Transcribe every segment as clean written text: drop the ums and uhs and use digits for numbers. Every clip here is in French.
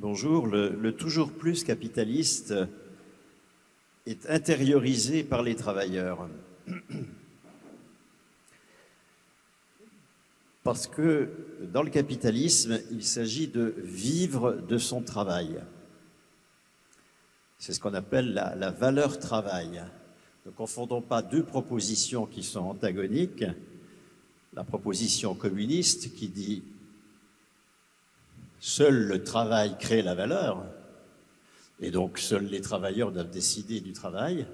Bonjour. Le toujours plus capitaliste est intériorisé par les travailleurs. Parce que dans le capitalisme, il s'agit de vivre de son travail. C'est ce qu'on appelle la valeur travail. Ne confondons pas deux propositions qui sont antagoniques. La proposition communiste qui dit « seul le travail crée la valeur » et donc seuls les travailleurs doivent décider du travail.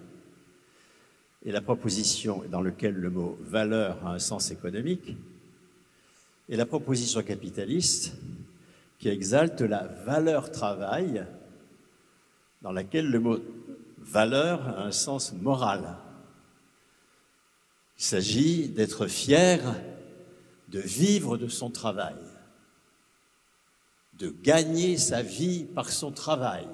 Et la proposition dans laquelle le mot « valeur » a un sens économique. Et la proposition capitaliste qui exalte la valeur travail, dans laquelle le mot valeur a un sens moral. Il s'agit d'être fier de vivre de son travail, de gagner sa vie par son travail.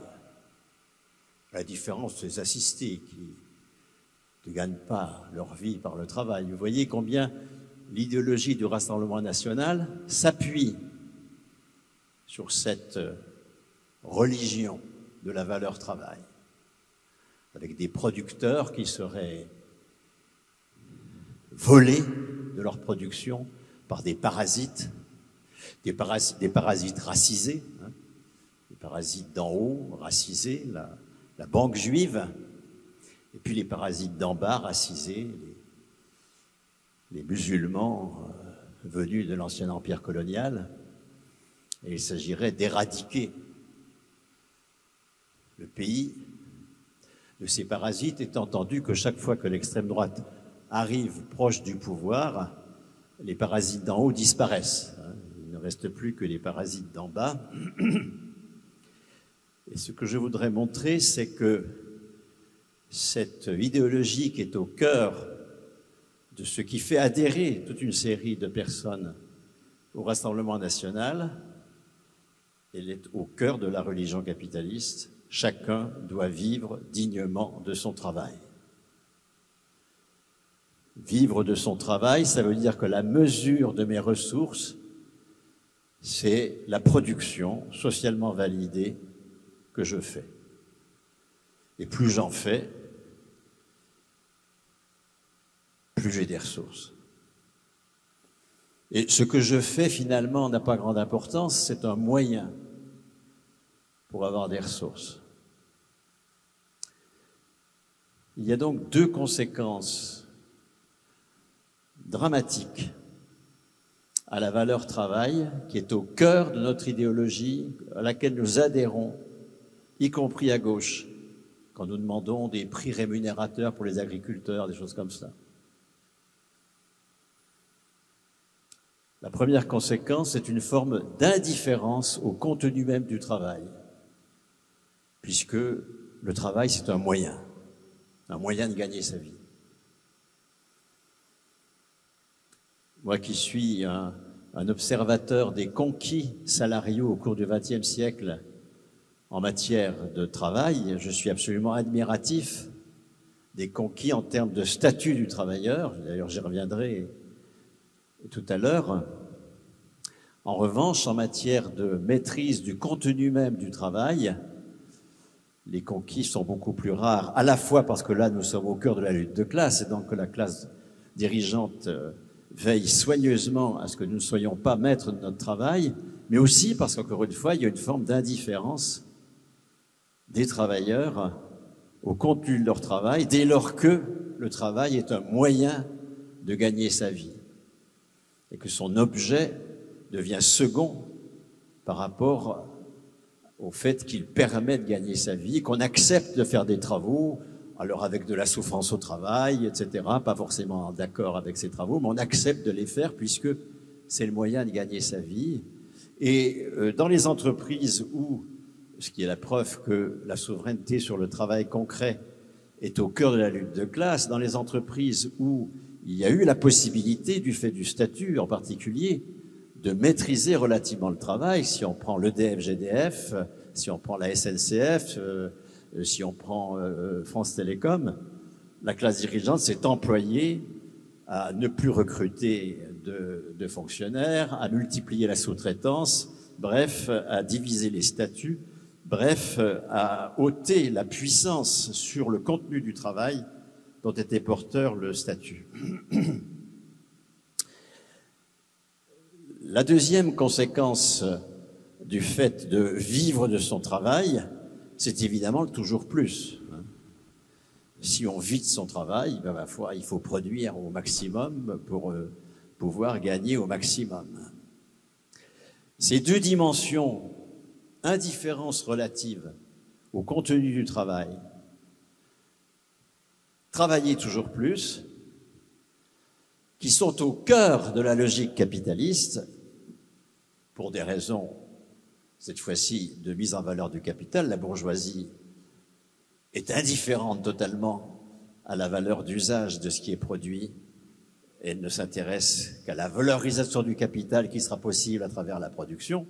À la différence des assistés qui ne gagnent pas leur vie par le travail. Vous voyez combien l'idéologie du Rassemblement national s'appuie sur cette religion de la valeur travail, avec des producteurs qui seraient volés de leur production par des parasites racisés, des parasites d'en haut, racisés, la banque juive, et puis les parasites d'en bas, racisés, les musulmans venus de l'ancien empire colonial. Et il s'agirait d'éradiquer le pays de ces parasites, étant entendu que chaque fois que l'extrême droite arrive proche du pouvoir, les parasites d'en haut disparaissent. Il ne reste plus que les parasites d'en bas. Et ce que je voudrais montrer, c'est que cette idéologie qui est au cœur de ce qui fait adhérer toute une série de personnes au Rassemblement national, elle est au cœur de la religion capitaliste. Chacun doit vivre dignement de son travail. Vivre de son travail, ça veut dire que la mesure de mes ressources, c'est la production socialement validée que je fais. Et plus j'en fais, plus j'ai des ressources. Et ce que je fais, finalement, n'a pas grande importance, c'est un moyen pour avoir des ressources. Il y a donc deux conséquences dramatiques à la valeur travail, qui est au cœur de notre idéologie, à laquelle nous adhérons, y compris à gauche, quand nous demandons des prix rémunérateurs pour les agriculteurs, des choses comme ça. La première conséquence, c'est une forme d'indifférence au contenu même du travail, puisque le travail, c'est un moyen de gagner sa vie. Moi qui suis un observateur des conquis salariaux au cours du XXe siècle en matière de travail, je suis absolument admiratif des conquis en termes de statut du travailleur. D'ailleurs, j'y reviendrai tout à l'heure. En revanche, en matière de maîtrise du contenu même du travail, les conquis sont beaucoup plus rares, à la fois parce que là, nous sommes au cœur de la lutte de classe, et donc que la classe dirigeante veille soigneusement à ce que nous ne soyons pas maîtres de notre travail, mais aussi parce qu'encore une fois, il y a une forme d'indifférence des travailleurs au contenu de leur travail, dès lors que le travail est un moyen de gagner sa vie, et que son objet devient second par rapport au fait qu'il permet de gagner sa vie, qu'on accepte de faire des travaux, alors avec de la souffrance au travail, etc., pas forcément d'accord avec ces travaux, mais on accepte de les faire puisque c'est le moyen de gagner sa vie. Et dans les entreprises où, ce qui est la preuve que la souveraineté sur le travail concret est au cœur de la lutte de classe, dans les entreprises où il y a eu la possibilité, du fait du statut en particulier, de maîtriser relativement le travail, si on prend l'EDF-GDF, si on prend la SNCF, si on prend France Télécom, la classe dirigeante s'est employée à ne plus recruter de fonctionnaires, à multiplier la sous-traitance, bref, à diviser les statuts, bref, à ôter la puissance sur le contenu du travail dont était porteur le statut. La deuxième conséquence du fait de vivre de son travail, c'est évidemment le toujours plus. Si on vit de son travail, ben, ma foi, il faut produire au maximum pour pouvoir gagner au maximum. Ces deux dimensions, indifférence relative au contenu du travail, travailler toujours plus, qui sont au cœur de la logique capitaliste, pour des raisons, cette fois-ci, de mise en valeur du capital. La bourgeoisie est indifférente totalement à la valeur d'usage de ce qui est produit et ne s'intéresse qu'à la valorisation du capital qui sera possible à travers la production.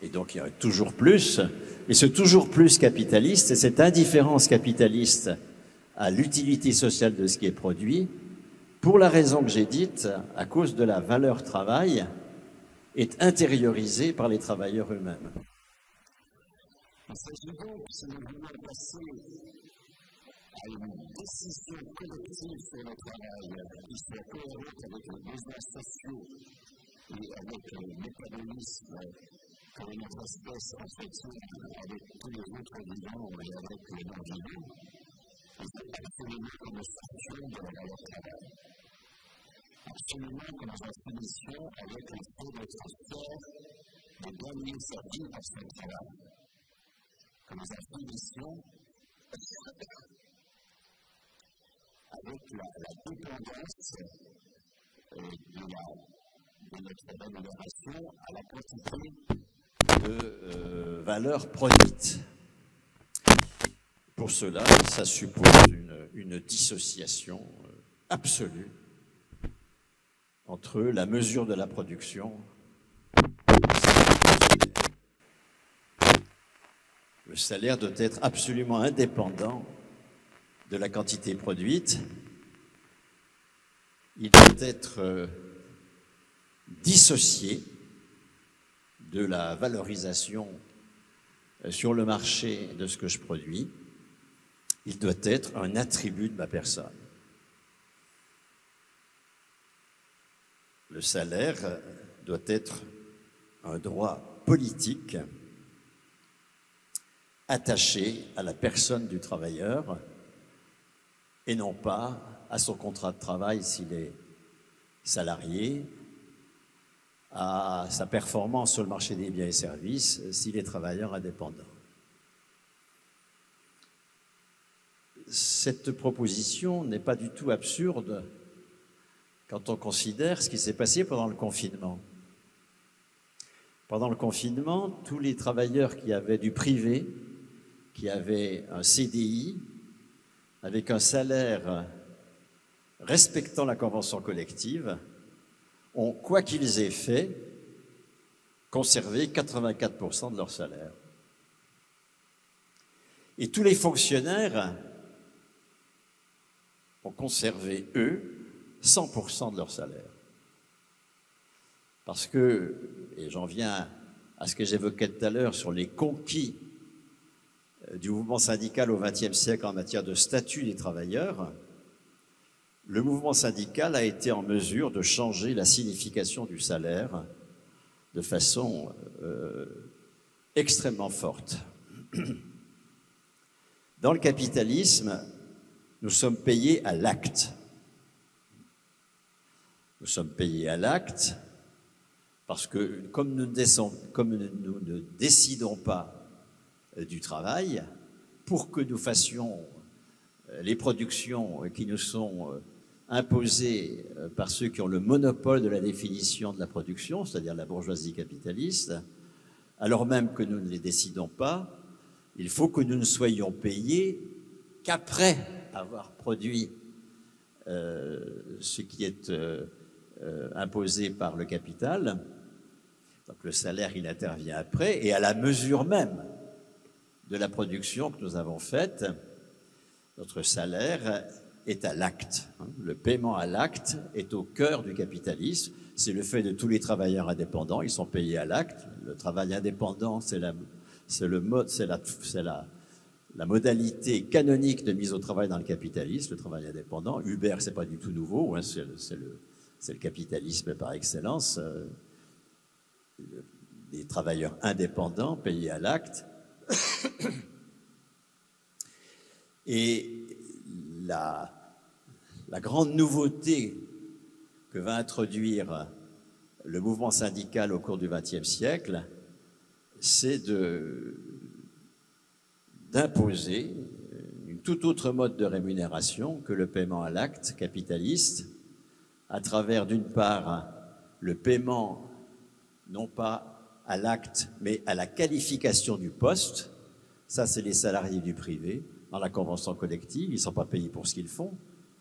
Et donc il y a toujours plus. Et ce toujours plus capitaliste et cette indifférence capitaliste à l'utilité sociale de ce qui est produit, pour la raison que j'ai dite, à cause de la valeur travail, est intériorisée par les travailleurs eux-mêmes. Il s'agit donc, si nous voulons passer à une décision collective sur le travail qui soit cohérente avec les besoins sociaux et avec le métabolisme que notre espèce entretient avec tous les autres vivants et avec les non-vivants, il faut absolument que nous sortions de la valeur travail. Absolument que nous en finissions avec le fait de transfert de gagner sa vie par son travail. Que nous en finissions avec la dépendance de notre rémunération à la quantité de valeur produite. Pour cela, ça suppose une dissociation absolue entre la mesure de la production le salaire doit être absolument indépendant de la quantité produite. Il doit être dissocié de la valorisation sur le marché de ce que je produis. Il doit être un attribut de ma personne. Le salaire doit être un droit politique attaché à la personne du travailleur et non pas à son contrat de travail s'il est salarié, à sa performance sur le marché des biens et services s'il est travailleur indépendant. Cette proposition n'est pas du tout absurde quand on considère ce qui s'est passé pendant le confinement. Pendant le confinement, tous les travailleurs qui avaient du privé, qui avaient un CDI, avec un salaire respectant la convention collective, ont, quoi qu'ils aient fait, conservé 84% de leur salaire. Et tous les fonctionnaires ont conservé, eux, 100% de leur salaire. Parce que, et j'en viens à ce que j'évoquais tout à l'heure sur les conquis du mouvement syndical au XXe siècle en matière de statut des travailleurs, le mouvement syndical a été en mesure de changer la signification du salaire de façon extrêmement forte. Dans le capitalisme, nous sommes payés à l'acte. Nous sommes payés à l'acte parce que comme nous ne décidons pas du travail, pour que nous fassions les productions qui nous sont imposées par ceux qui ont le monopole de la définition de la production, c'est-à-dire la bourgeoisie capitaliste, alors même que nous ne les décidons pas, il faut que nous ne soyons payés qu'après avoir produit ce qui est imposé par le capital. Donc le salaire, il intervient après, et à la mesure même de la production que nous avons faite, notre salaire est à l'acte. Le paiement à l'acte est au cœur du capitalisme. C'est le fait de tous les travailleurs indépendants. Ils sont payés à l'acte. Le travail indépendant, c'est la modalité canonique de mise au travail dans le capitalisme, le travail indépendant. Uber, c'est pas du tout nouveau, hein, c'est le capitalisme par excellence. Des travailleurs indépendants payés à l'acte. Et la grande nouveauté que va introduire le mouvement syndical au cours du XXe siècle, c'est d'imposer une toute autre mode de rémunération que le paiement à l'acte capitaliste, à travers d'une part le paiement non pas à l'acte mais à la qualification du poste. Ça, c'est les salariés du privé. Dans la convention collective, ils ne sont pas payés pour ce qu'ils font,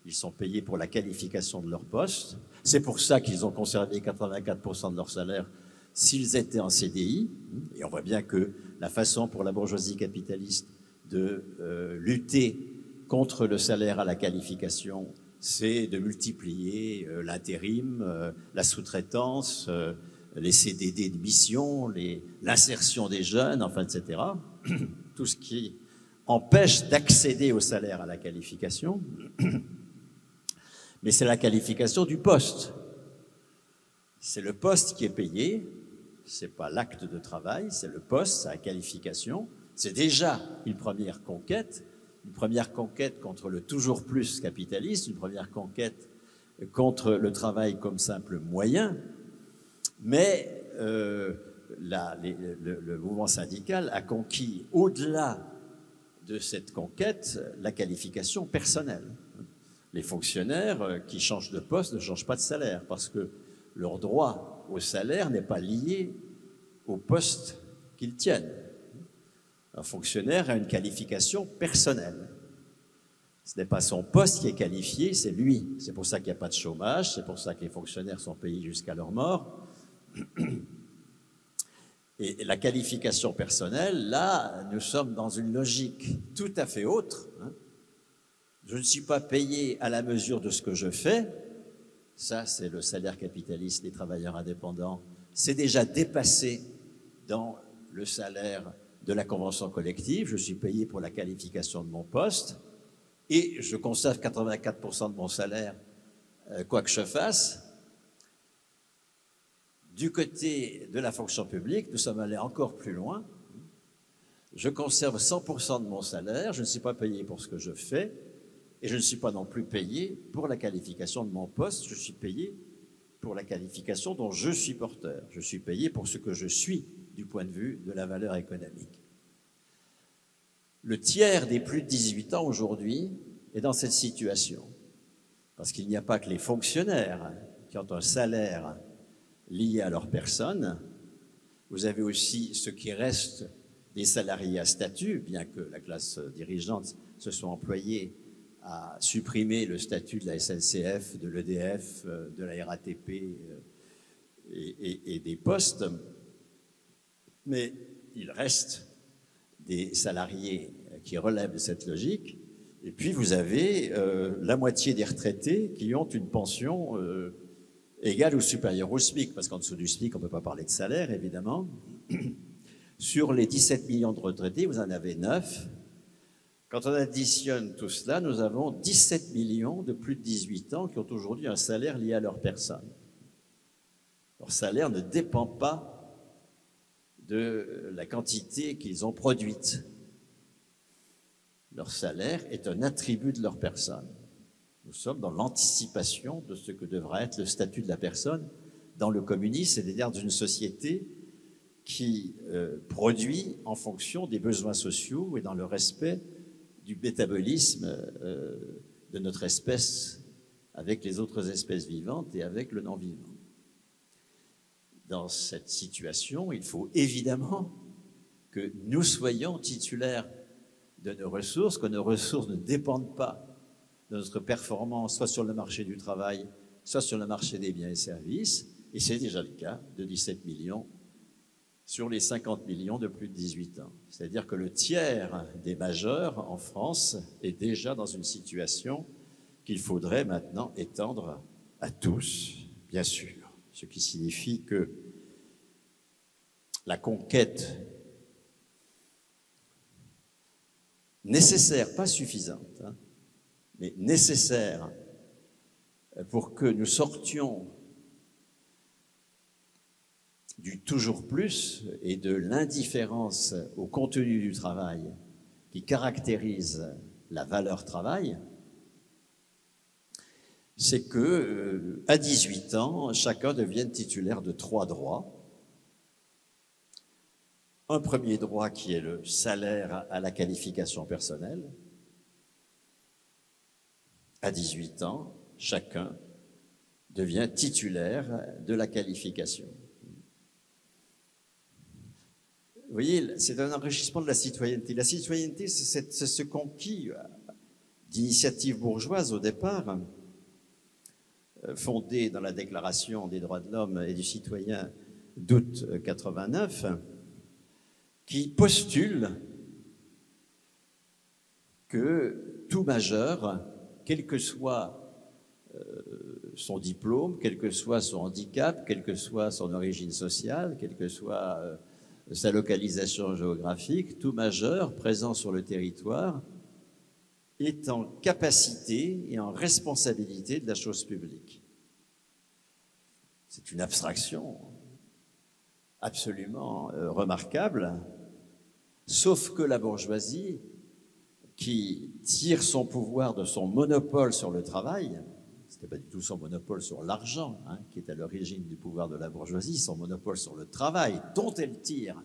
ils sont payés pour la qualification de leur poste. C'est pour ça qu'ils ont conservé 84% de leur salaire s'ils étaient en CDI. Et on voit bien que la façon pour la bourgeoisie capitaliste de lutter contre le salaire à la qualification, c'est de multiplier l'intérim, la sous-traitance, les CDD de mission, l'insertion des jeunes, enfin, etc. Tout ce qui empêche d'accéder au salaire à la qualification. Mais c'est la qualification du poste. C'est le poste qui est payé, c'est pas l'acte de travail, c'est le poste, c'est la qualification. C'est déjà une première conquête contre le toujours plus capitaliste, une première conquête contre le travail comme simple moyen. Mais le mouvement syndical a conquis, au-delà de cette conquête, la qualification personnelle. Les fonctionnaires qui changent de poste ne changent pas de salaire parce que leur droit au salaire n'est pas lié au poste qu'ils tiennent. Un fonctionnaire a une qualification personnelle. Ce n'est pas son poste qui est qualifié, c'est lui. C'est pour ça qu'il n'y a pas de chômage, c'est pour ça que les fonctionnaires sont payés jusqu'à leur mort. Et la qualification personnelle, là, nous sommes dans une logique tout à fait autre. Je ne suis pas payé à la mesure de ce que je fais. Ça, c'est le salaire capitaliste des travailleurs indépendants. C'est déjà dépassé dans le salaire de la convention collective. Je suis payé pour la qualification de mon poste et je conserve 84% de mon salaire, quoi que je fasse. Du côté de la fonction publique, nous sommes allés encore plus loin. Je conserve 100% de mon salaire, je ne suis pas payé pour ce que je fais, et je ne suis pas non plus payé pour la qualification de mon poste, je suis payé pour la qualification dont je suis porteur. Je suis payé pour ce que je suis du point de vue de la valeur économique. Le tiers des plus de 18 ans aujourd'hui est dans cette situation, parce qu'il n'y a pas que les fonctionnaires qui ont un salaire liés à leur personne. Vous avez aussi ce qui reste des salariés à statut, bien que la classe dirigeante se soit employée à supprimer le statut de la SNCF, de l'EDF, de la RATP et des postes. Mais il reste des salariés qui relèvent de cette logique. Et puis vous avez la moitié des retraités qui ont une pension égale ou supérieure au SMIC, parce qu'en dessous du SMIC, on ne peut pas parler de salaire, évidemment. Sur les 17 millions de retraités, vous en avez 9. Quand on additionne tout cela, nous avons 17 millions de plus de 18 ans qui ont aujourd'hui un salaire lié à leur personne. Leur salaire ne dépend pas de la quantité qu'ils ont produite. Leur salaire est un attribut de leur personne. Nous sommes dans l'anticipation de ce que devra être le statut de la personne dans le communisme, c'est-à-dire d'une société qui produit en fonction des besoins sociaux et dans le respect du métabolisme de notre espèce avec les autres espèces vivantes et avec le non-vivant. Dans cette situation, il faut évidemment que nous soyons titulaires de nos ressources, que nos ressources ne dépendent pas de notre performance, soit sur le marché du travail, soit sur le marché des biens et services, et c'est déjà le cas de 17 millions sur les 50 millions de plus de 18 ans. C'est-à-dire que le tiers des majeurs en France est déjà dans une situation qu'il faudrait maintenant étendre à tous, bien sûr. Ce qui signifie que la conquête nécessaire, pas suffisante, hein, mais nécessaire pour que nous sortions du toujours plus et de l'indifférence au contenu du travail qui caractérise la valeur travail, c'est que à 18 ans, chacun devienne titulaire de 3 droits. Un premier droit qui est le salaire à la qualification personnelle. À 18 ans, chacun devient titulaire de la qualification. Vous voyez, c'est un enrichissement de la citoyenneté. La citoyenneté, c'est ce conquis d'initiative bourgeoise au départ, fondé dans la Déclaration des droits de l'homme et du citoyen d'août 89, qui postule que tout majeur, quel que soit son diplôme, quel que soit son handicap, quelle que soit son origine sociale, quelle que soit sa localisation géographique, tout majeur présent sur le territoire est en capacité et en responsabilité de la chose publique. C'est une abstraction absolument remarquable, sauf que la bourgeoisie, qui tire son pouvoir de son monopole sur le travail, ce n'était pas du tout son monopole sur l'argent, hein, qui est à l'origine du pouvoir de la bourgeoisie, son monopole sur le travail, dont elle tire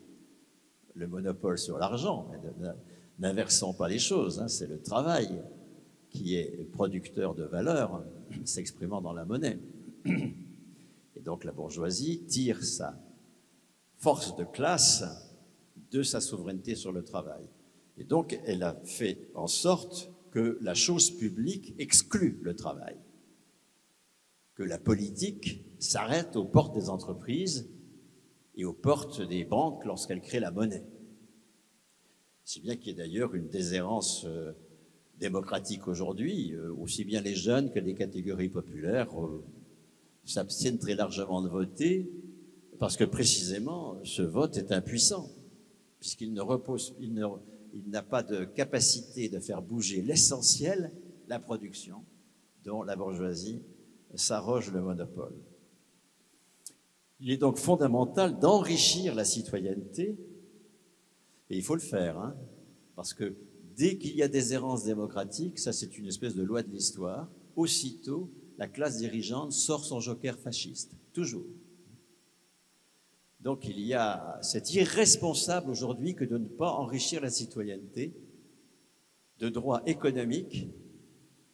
le monopole sur l'argent. N'inversons pas les choses, hein, c'est le travail qui est producteur de valeur, s'exprimant dans la monnaie. Et donc la bourgeoisie tire sa force de classe de sa souveraineté sur le travail. Et donc elle a fait en sorte que la chose publique exclue le travail, que la politique s'arrête aux portes des entreprises et aux portes des banques lorsqu'elles créent la monnaie. Si bien qu'il y a d'ailleurs une déshérence démocratique aujourd'hui, aussi bien les jeunes que les catégories populaires s'abstiennent très largement de voter parce que précisément ce vote est impuissant, puisqu'il n'a pas de capacité de faire bouger l'essentiel, la production, dont la bourgeoisie s'arroge le monopole. Il est donc fondamental d'enrichir la citoyenneté, et il faut le faire, hein, parce que dès qu'il y a des errances démocratiques, ça c'est une espèce de loi de l'histoire, aussitôt la classe dirigeante sort son joker fasciste, toujours. Donc c'est irresponsable aujourd'hui que de ne pas enrichir la citoyenneté de droits économiques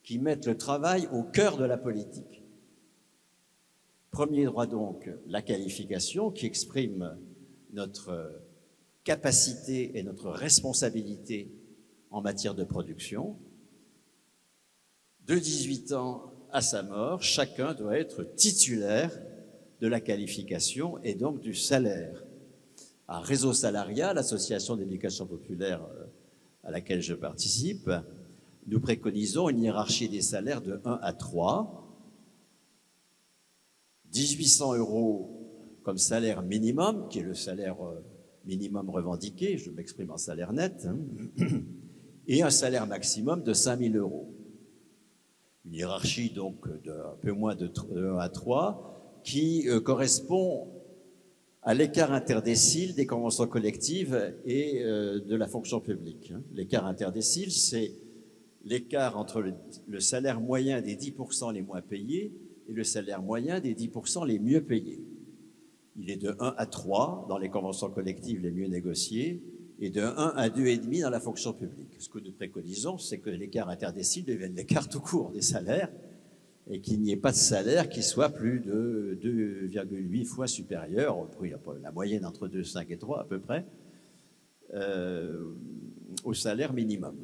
qui mettent le travail au cœur de la politique. Premier droit donc, la qualification qui exprime notre capacité et notre responsabilité en matière de production. De 18 ans à sa mort, chacun doit être titulaire de la qualification et donc du salaire. À Réseau Salariat, l'association d'éducation populaire à laquelle je participe, nous préconisons une hiérarchie des salaires de 1 à 3. 1800 € comme salaire minimum, qui est le salaire minimum revendiqué, je m'exprime en salaire net, hein, et un salaire maximum de 5000 €. Une hiérarchie donc d'un peu moins de 1 à 3 qui correspond à l'écart interdécile des conventions collectives et de la fonction publique. L'écart interdécile, c'est l'écart entre le salaire moyen des 10% les moins payés et le salaire moyen des 10% les mieux payés. Il est de 1 à 3 dans les conventions collectives les mieux négociées et de 1 à 2,5 dans la fonction publique. Ce que nous préconisons, c'est que l'écart interdécile devienne l'écart tout court des salaires et qu'il n'y ait pas de salaire qui soit plus de 2,8 fois supérieur, la moyenne entre 2,5 et 3 à peu près, au salaire minimum.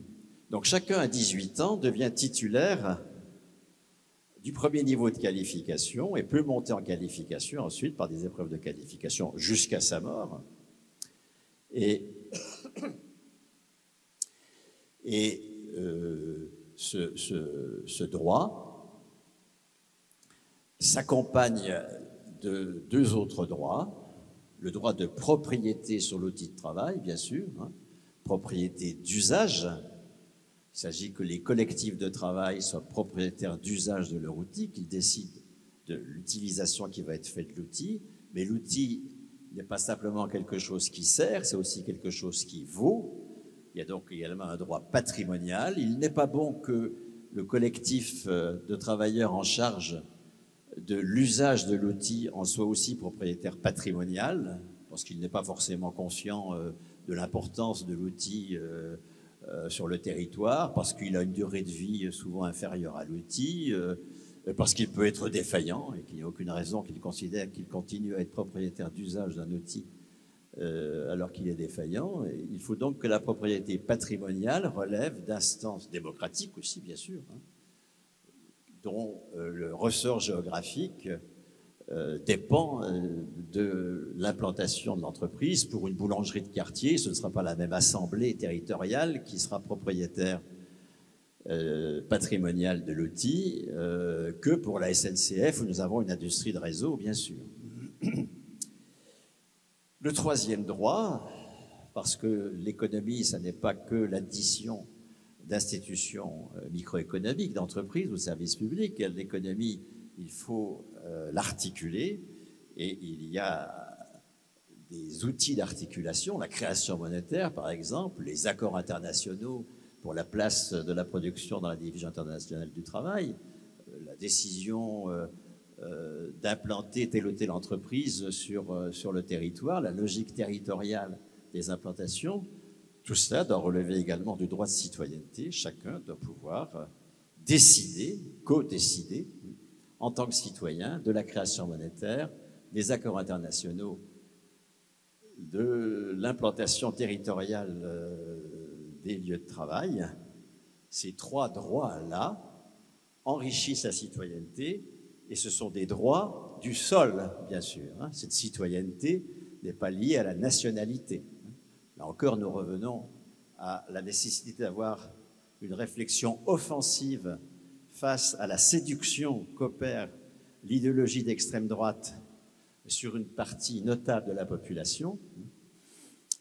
Donc chacun à 18 ans devient titulaire du premier niveau de qualification et peut monter en qualification ensuite par des épreuves de qualification jusqu'à sa mort. Et ce droit s'accompagne de deux autres droits. Le droit de propriété sur l'outil de travail, bien sûr, hein, propriété d'usage. Il s'agit que les collectifs de travail soient propriétaires d'usage de leur outil, qu'ils décident de l'utilisation qui va être faite de l'outil, mais l'outil n'est pas simplement quelque chose qui sert, c'est aussi quelque chose qui vaut. Il y a donc également un droit patrimonial. Il n'est pas bon que le collectif de travailleurs en charge de l'usage de l'outil en soit aussi propriétaire patrimonial, parce qu'il n'est pas forcément conscient de l'importance de l'outil sur le territoire, parce qu'il a une durée de vie souvent inférieure à l'outil, parce qu'il peut être défaillant et qu'il n'y a aucune raison qu'il considère qu'il continue à être propriétaire d'usage d'un outil alors qu'il est défaillant. Et il faut donc que la propriété patrimoniale relève d'instances démocratiques aussi, bien sûr, hein, dont le ressort géographique dépend de l'implantation de l'entreprise. Pour une boulangerie de quartier, ce ne sera pas la même assemblée territoriale qui sera propriétaire patrimoniale de l'outil que pour la SNCF, où nous avons une industrie de réseau, bien sûr. Le troisième droit, parce que l'économie, ça n'est pas que l'addition d'institutions microéconomiques, d'entreprises ou de services publics. L'économie, il faut l'articuler, et il y a des outils d'articulation, la création monétaire par exemple, les accords internationaux pour la place de la production dans la division internationale du travail, la décision d'implanter telle ou telle entreprise sur le territoire, la logique territoriale des implantations. Tout cela doit relever également du droit de citoyenneté. Chacun doit pouvoir décider, co-décider, en tant que citoyen, de la création monétaire, des accords internationaux, de l'implantation territoriale des lieux de travail. Ces trois droits-là enrichissent la citoyenneté, et ce sont des droits du sol, bien sûr. Cette citoyenneté n'est pas liée à la nationalité. Là encore, nous revenons à la nécessité d'avoir une réflexion offensive face à la séduction qu'opère l'idéologie d'extrême droite sur une partie notable de la population.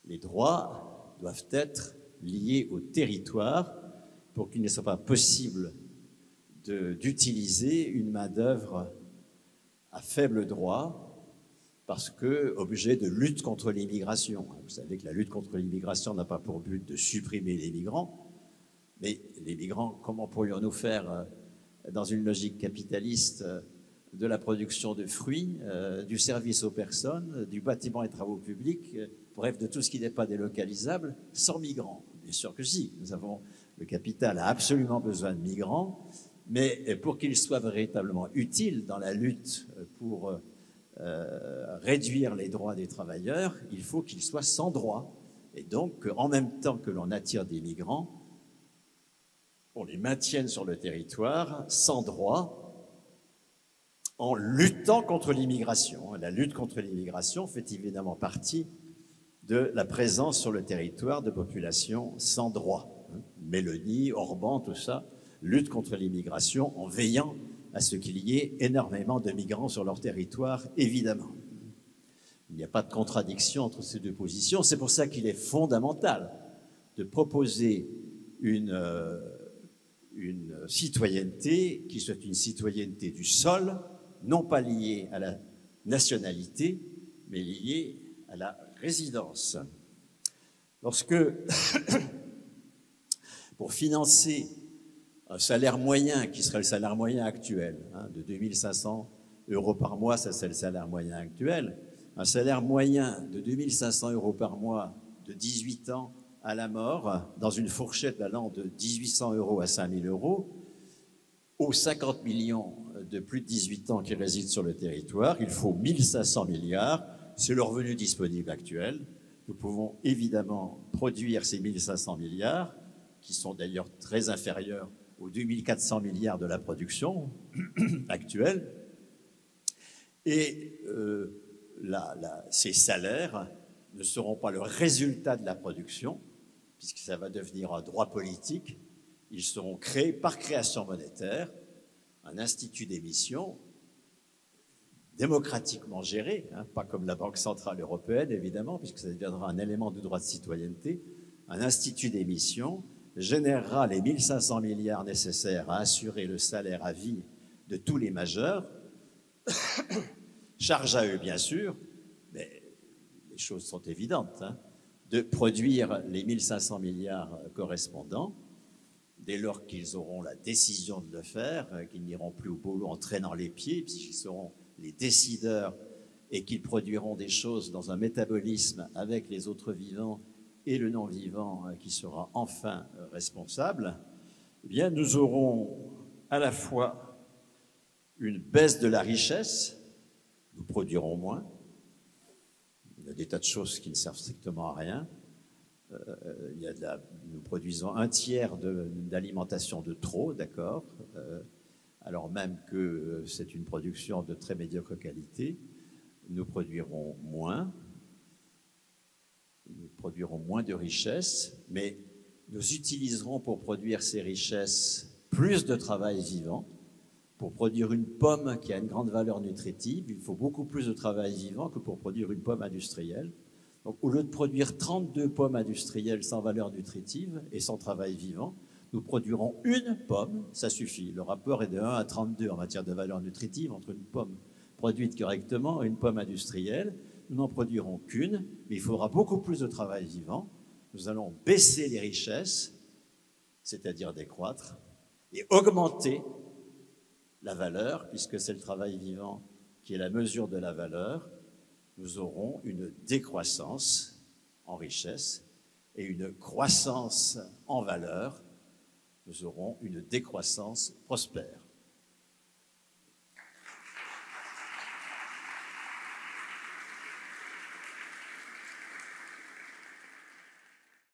Les droits doivent être liés au territoire pour qu'il ne soit pas possible d'utiliser une main-d'œuvre à faible droit, parce que objet de lutte contre l'immigration. Vous savez que la lutte contre l'immigration n'a pas pour but de supprimer les migrants, mais les migrants, comment pourrions-nous faire dans une logique capitaliste de la production de fruits, du service aux personnes, du bâtiment et travaux publics, bref, de tout ce qui n'est pas délocalisable, sans migrants? Bien sûr que si. Le capital a absolument besoin de migrants, mais pour qu'ils soient véritablement utiles dans la lutte pour réduire les droits des travailleurs, il faut qu'ils soient sans droit. Et donc, en même temps que l'on attire des migrants, on les maintienne sur le territoire sans droit, en luttant contre l'immigration. La lutte contre l'immigration fait évidemment partie de la présence sur le territoire de populations sans droit. Mélanie, Orban, tout ça, lutte contre l'immigration en veillant à ce qu'il y ait énormément de migrants sur leur territoire, évidemment. Il n'y a pas de contradiction entre ces deux positions. C'est pour ça qu'il est fondamental de proposer une citoyenneté qui soit une citoyenneté du sol, non pas liée à la nationalité, mais liée à la résidence. Lorsque, pour financer un salaire moyen, qui serait le salaire moyen actuel, de 2 500 € par mois, ça c'est le salaire moyen actuel, un salaire moyen de 2 500 € par mois de 18 ans à la mort, dans une fourchette allant de 1 800 € à 5 000 €, aux 50 millions de plus de 18 ans qui résident sur le territoire, il faut 1 500 milliards, c'est le revenu disponible actuel. Nous pouvons évidemment produire ces 1 500 milliards, qui sont d'ailleurs très inférieurs aux 2 400 milliards de la production actuelle, et ces salaires ne seront pas le résultat de la production, puisque ça va devenir un droit politique, ils seront créés par création monétaire, un institut d'émission démocratiquement géré, hein, pas comme la Banque centrale européenne, évidemment, puisque ça deviendra un élément de droit de citoyenneté. Un institut d'émission générera les 1500 milliards nécessaires à assurer le salaire à vie de tous les majeurs. Charge à eux, bien sûr, mais les choses sont évidentes, hein, de produire les 1500 milliards correspondants, dès lors qu'ils auront la décision de le faire, qu'ils n'iront plus au boulot en traînant les pieds, puisqu'ils seront les décideurs et qu'ils produiront des choses dans un métabolisme avec les autres vivants et le non-vivant qui sera enfin responsable, eh bien, nous aurons à la fois une baisse de la richesse, nous produirons moins, il y a des tas de choses qui ne servent strictement à rien, nous produisons un tiers d'alimentation de trop, d'accord, alors même que c'est une production de très médiocre qualité. Nous produirons moins de richesses, mais nous utiliserons pour produire ces richesses plus de travail vivant. Pour produire une pomme qui a une grande valeur nutritive, il faut beaucoup plus de travail vivant que pour produire une pomme industrielle. Donc, au lieu de produire 32 pommes industrielles sans valeur nutritive et sans travail vivant, nous produirons une pomme, ça suffit. Le rapport est de 1 à 32 en matière de valeur nutritive entre une pomme produite correctement et une pomme industrielle. Nous n'en produirons qu'une, mais il faudra beaucoup plus de travail vivant. Nous allons baisser les richesses, c'est-à-dire décroître, et augmenter la valeur, puisque c'est le travail vivant qui est la mesure de la valeur. Nous aurons une décroissance en richesse et une croissance en valeur. Nous aurons une décroissance prospère.